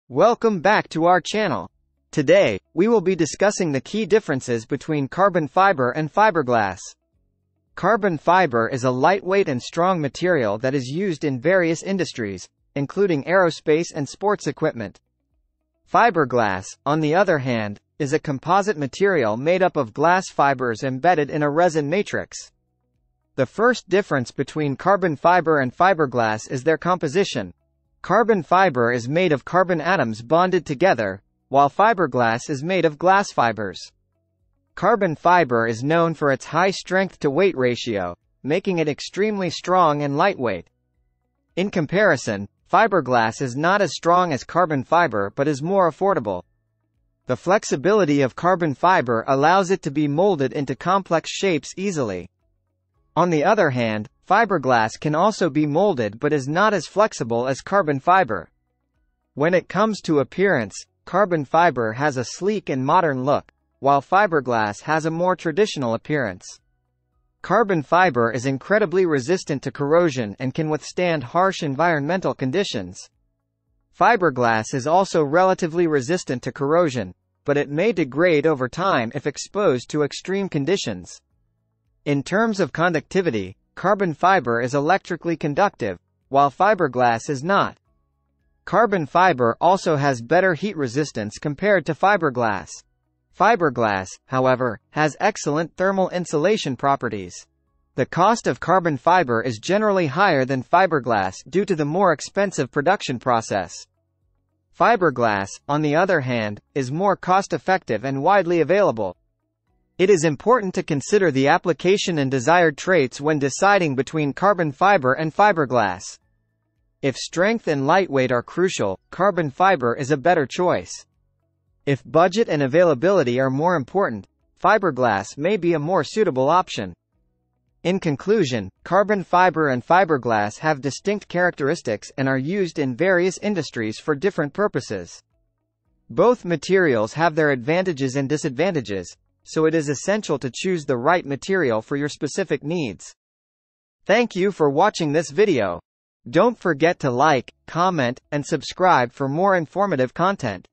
Welcome back to our channel. Today, we will be discussing the key differences between carbon fiber and fiberglass. Carbon fiber is a lightweight and strong material that is used in various industries, including aerospace and sports equipment. Fiberglass, on the other hand, is a composite material made up of glass fibers embedded in a resin matrix. The first difference between carbon fiber and fiberglass is their composition. Carbon fiber is made of carbon atoms bonded together, while fiberglass is made of glass fibers. Carbon fiber is known for its high strength-to-weight ratio, making it extremely strong and lightweight. In comparison, fiberglass is not as strong as carbon fiber but is more affordable. The flexibility of carbon fiber allows it to be molded into complex shapes easily. On the other hand, fiberglass can also be molded but is not as flexible as carbon fiber. When it comes to appearance, carbon fiber has a sleek and modern look, while fiberglass has a more traditional appearance. Carbon fiber is incredibly resistant to corrosion and can withstand harsh environmental conditions. Fiberglass is also relatively resistant to corrosion, but it may degrade over time if exposed to extreme conditions. In terms of conductivity, carbon fiber is electrically conductive, while fiberglass is not. Carbon fiber also has better heat resistance compared to fiberglass. Fiberglass, however, has excellent thermal insulation properties. The cost of carbon fiber is generally higher than fiberglass due to the more expensive production process. Fiberglass, on the other hand, is more cost-effective and widely available. It is important to consider the application and desired traits when deciding between carbon fiber and fiberglass. If strength and lightweight are crucial, carbon fiber is a better choice. If budget and availability are more important, fiberglass may be a more suitable option. In conclusion, carbon fiber and fiberglass have distinct characteristics and are used in various industries for different purposes. Both materials have their advantages and disadvantages, so it is essential to choose the right material for your specific needs. Thank you for watching this video. Don't forget to like, comment, and subscribe for more informative content.